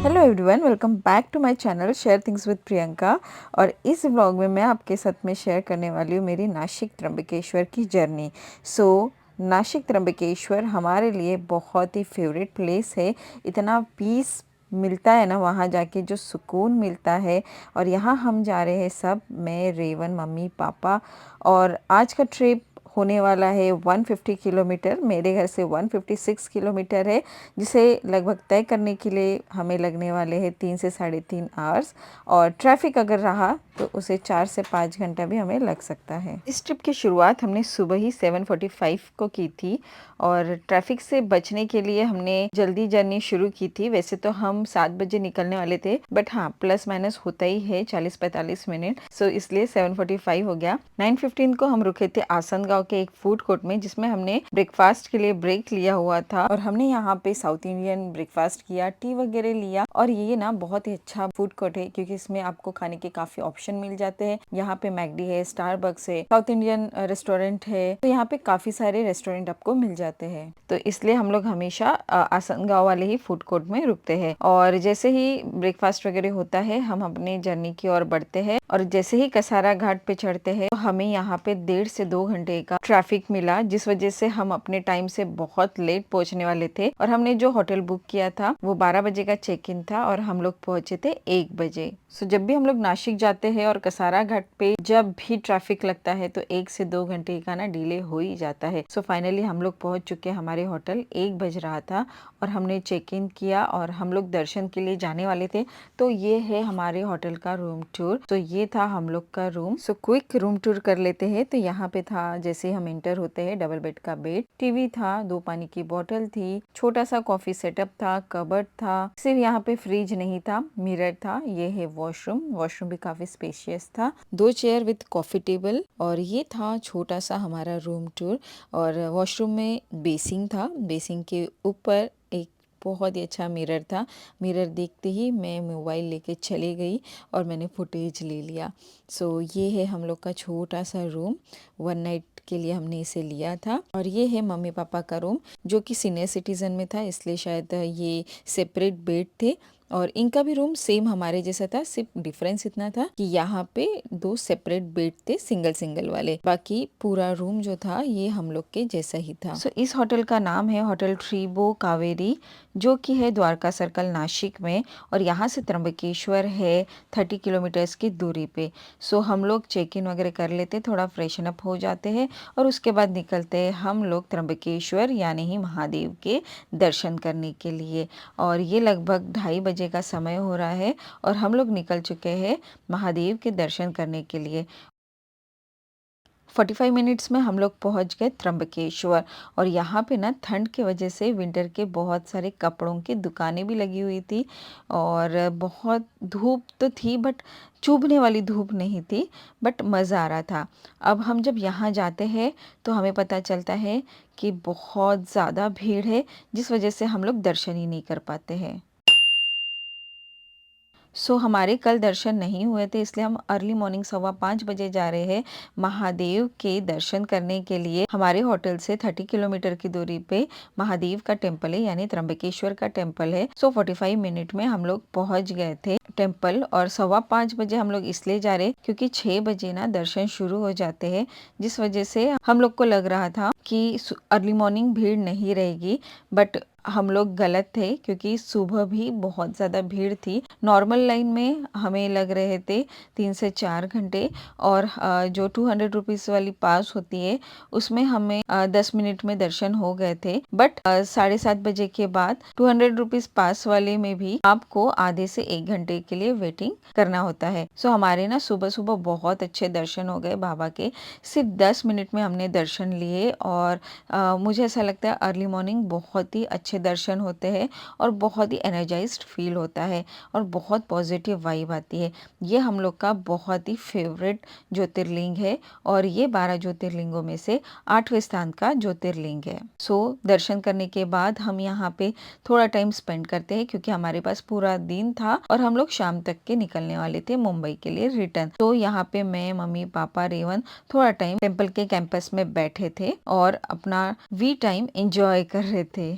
Hello everyone, welcome back to my channel share things with Priyanka. और इस vlog में मैं आपके साथ में शेयर करने वाली हूँ मेरी नासिक त्र्यंबकेश्वर की जर्नी। नासिक त्र्यंबकेश्वर हमारे लिए बहुत ही फेवरेट प्लेस है। इतना पीस मिलता है ना वहाँ जाके, जो सुकून मिलता है। और यहाँ हम जा रहे हैं सब, मैं, रेवन, मम्मी, पापा। और आज का ट्रिप होने वाला है 150 किलोमीटर। मेरे घर से 156 किलोमीटर है, जिसे लगभग तय करने के लिए हमें लगने वाले हैं 3 से 3.5 आवर्स। और ट्रैफिक अगर रहा तो उसे 4 से 5 घंटा भी हमें लग सकता है। इस ट्रिप की शुरुआत हमने सुबह ही 7:45 को की थी। और ट्रैफिक से बचने के लिए हमने जल्दी जर्नी शुरू की थी। वैसे तो हम 7 बजे निकलने वाले थे, बट हाँ, प्लस माइनस होता ही है 40-45 मिनट। इसलिए 7:45 हो गया। 9:15 को हम रुके थे आसनगांव के एक फूड कोर्ट में, जिसमें हमने ब्रेकफास्ट के लिए ब्रेक लिया हुआ था। और हमने यहाँ पे साउथ इंडियन ब्रेकफास्ट किया, टी वगैरह लिया। और ये ना बहुत ही अच्छा फूड कोर्ट है, क्योंकि इसमें आपको खाने के काफी ऑप्शन मिल जाते हैं। यहाँ पे मैकडी है, स्टारबक्स है, साउथ इंडियन रेस्टोरेंट है। तो यहाँ पे काफी सारे रेस्टोरेंट आपको मिल जाते हैं। तो इसलिए हम लोग हमेशा आसनगांव वाले ही फूड कोर्ट में रुकते हैं। और जैसे ही ब्रेकफास्ट वगैरह होता है, हम अपनी जर्नी की ओर बढ़ते हैं। और जैसे ही कसारा घाट पे चढ़ते हैं, तो हमें यहाँ पे 1.5 से 2 घंटे का ट्रैफिक मिला, जिस वजह से हम अपने टाइम से बहुत लेट पहुंचने वाले थे। और हमने जो होटल बुक किया था वो 12 बजे का चेक इन था, और हम लोग पहुंचे थे 1 बजे। जब भी हम लोग नासिक जाते हैं और कसारा घाट पे जब भी ट्रैफिक लगता है, तो 1 से 2 घंटे का ना डिले हो ही जाता है। फाइनली हम लोग पहुंच चुके। हमारे होटल 1 बज रहा था और हमने चेक इन किया, और हम लोग दर्शन के लिए जाने वाले थे। तो ये है हमारे होटल का रूम टूर। तो ये था हम लोग का रूम। क्विक रूम टूर कर लेते हैं। तो यहाँ पे था, जैसे हम इंटर होते हैं, डबल बेड का बेड, टीवी था, 2 पानी की बोतल थी, छोटा सा कॉफी सेटअप था, कबर्ड था। सिर्फ यहाँ पे फ्रिज नहीं था, मिरर था। ये है वॉशरूम। वॉशरूम भी काफी स्पेशियस था, 2 चेयर विद कॉफी टेबल। और ये था छोटा सा हमारा रूम टूर। और वॉशरूम में बेसिंग था, बेसिंग के ऊपर एक बहुत ही अच्छा मिरर था। मिरर देखते ही मैं मोबाइल लेके चली गई और मैंने फुटेज ले लिया। ये है हम लोग का छोटा सा रूम। 1 नाइट के लिए हमने इसे लिया था। और ये है मम्मी पापा का रूम, जो कि सीनियर सिटीजन में था, इसलिए शायद ये सेपरेट बेड थे। और इनका भी रूम सेम हमारे जैसा था, सिर्फ डिफरेंस इतना था कि यहाँ पे 2 सेपरेट बेड थे, सिंगल सिंगल वाले। बाकी पूरा रूम जो था ये हम लोग के जैसा ही था। इस होटल का नाम है होटल ट्रीबो कावेरी, जो कि है द्वारका सर्कल नासिक में। और यहाँ से त्र्यंबकेश्वर है 30 किलोमीटर्स की दूरी पे। हम लोग चेक इन वगैरह कर लेते, थोड़ा फ्रेशन अप हो जाते हैं, और उसके बाद निकलते हैं हम लोग त्र्यंबकेश्वर यानी ही महादेव के दर्शन करने के लिए। और ये लगभग 2:30 बजे का समय हो रहा है, और हम लोग निकल चुके हैं महादेव के दर्शन करने के लिए। 45 मिनट्स में हम लोग पहुंच गए त्र्यंबकेश्वर। और यहाँ पे ना ठंड की वजह से विंटर के बहुत सारे कपड़ों की दुकानें भी लगी हुई थी। और बहुत धूप तो थी, बट चुभने वाली धूप नहीं थी, बट मज़ा आ रहा था। अब हम जब यहाँ जाते हैं तो हमें पता चलता है कि बहुत ज़्यादा भीड़ है, जिस वजह से हम लोग दर्शन ही नहीं कर पाते हैं। हमारे कल दर्शन नहीं हुए थे, इसलिए हम अर्ली मॉर्निंग 5:15 बजे जा रहे हैं महादेव के दर्शन करने के लिए। हमारे होटल से 30 किलोमीटर की दूरी पे महादेव का टेम्पल है, यानी त्र्यंबकेश्वर का टेम्पल है। 45 मिनट में हम लोग पहुंच गए थे टेम्पल। और 5:15 बजे हम लोग इसलिए जा रहे क्योंकि 6 बजे ना दर्शन शुरू हो जाते हैं, जिस वजह से हम लोग को लग रहा था कि अर्ली मॉर्निंग भीड़ नहीं रहेगी। बट हम लोग गलत थे, क्योंकि सुबह भी बहुत ज़्यादा भीड़ थी। नॉर्मल लाइन में हमें लग रहे थे 3 से 4 घंटे। और जो 200 रुपीज़ वाली पास होती है, उसमें हमें 10 मिनट में दर्शन हो गए थे। बट 7:30 बजे के बाद 200 रुपीज़ पास वाले में भी आपको आधे से 1 घंटे के लिए वेटिंग करना होता है। हमारे ना सुबह सुबह बहुत अच्छे दर्शन हो गए बाबा के। सिर्फ 10 मिनट में हमने दर्शन लिए। और मुझे ऐसा लगता है अर्ली मॉर्निंग बहुत ही अच्छे दर्शन होते हैं, और बहुत ही एनर्जाइज्ड फील होता है, और बहुत पॉजिटिव वाइब आती है। ये हम लोग का बहुत ही फेवरेट ज्योतिर्लिंग है, और ये 12 ज्योतिर्लिंगों में से 8वें स्थान का ज्योतिर्लिंग है। दर्शन करने के बाद हम यहाँ पे थोड़ा टाइम स्पेंड करते हैं, क्योंकि हमारे पास पूरा दिन था और हम लोग शाम तक के निकलने वाले थे मुंबई के लिए रिटर्न। यहाँ पे मैं, मम्मी, पापा, रेवन थोड़ा टाइम टेम्पल के कैंपस में बैठे थे और अपना वी टाइम एंजॉय कर रहे थे।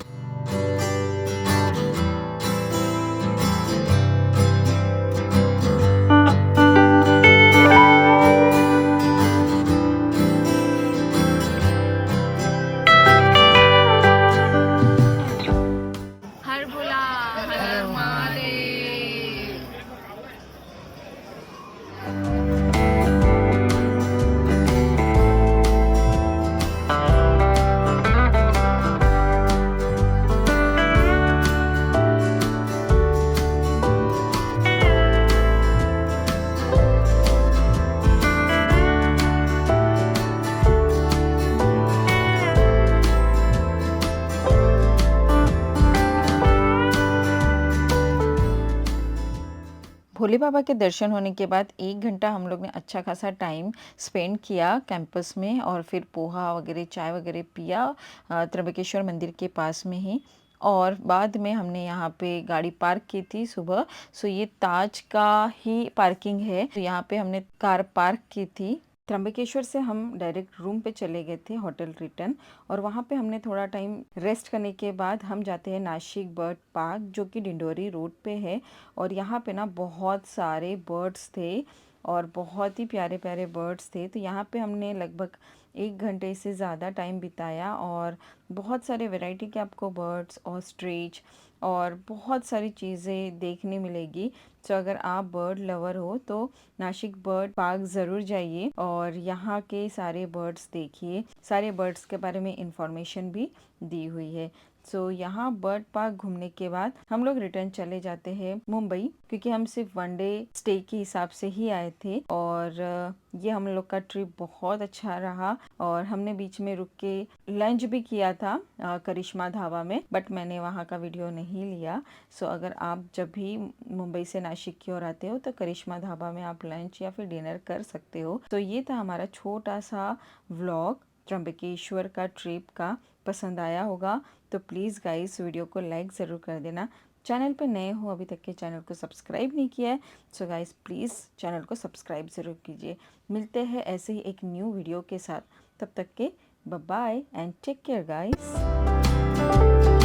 भोले बाबा के दर्शन होने के बाद 1 घंटा हम लोग ने अच्छा खासा टाइम स्पेंड किया कैंपस में और फिर पोहा वगैरह चाय वगैरह पिया त्र्यंबकेश्वर मंदिर के पास में ही। और बाद में हमने यहाँ पे गाड़ी पार्क की थी सुबह। सो ये ताज का ही पार्किंग है, तो यहाँ पे हमने कार पार्क की थी। त्र्यंबकेश्वर से हम डायरेक्ट रूम पे चले गए थे, होटल रिटर्न। और वहाँ पे हमने थोड़ा टाइम रेस्ट करने के बाद हम जाते हैं नासिक बर्ड पार्क, जो कि डिंडोरी रोड पे है। और यहाँ पे ना बहुत सारे बर्ड्स थे और बहुत ही प्यारे प्यारे बर्ड्स थे। तो यहाँ पे हमने लगभग 1 घंटे से ज़्यादा टाइम बिताया और बहुत सारे वैरायटी के आपको बर्ड्स, ऑस्ट्रिच और बहुत सारी चीज़ें देखने मिलेगी। तो अगर आप बर्ड लवर हो तो नासिक बर्ड पार्क ज़रूर जाइए और यहाँ के सारे बर्ड्स देखिए। सारे बर्ड्स के बारे में इंफॉर्मेशन भी दी हुई है। सो यहाँ बर्ड पार्क घूमने के बाद हम लोग रिटर्न चले जाते हैं मुंबई, क्योंकि हम सिर्फ 1 डे स्टे के हिसाब से ही आए थे। और ये हम लोग का ट्रिप बहुत अच्छा रहा और हमने बीच में रुक के लंच भी किया था करिश्मा ढाबा में, बट मैंने वहाँ का वीडियो नहीं लिया। सो अगर आप जब भी मुंबई से नासिक की ओर आते हो तो करिश्मा ढाबा में आप लंच या फिर डिनर कर सकते हो। तो ये था हमारा छोटा सा व्लॉग त्र्यंबकेश्वर का ट्रिप का। पसंद आया होगा तो प्लीज़ गाइस वीडियो को लाइक ज़रूर कर देना। चैनल पे नए हो, अभी तक के चैनल को सब्सक्राइब नहीं किया है, सो गाइस प्लीज़ चैनल को सब्सक्राइब ज़रूर कीजिए। मिलते हैं ऐसे ही एक न्यू वीडियो के साथ, तब तक के bye bye and take care guys.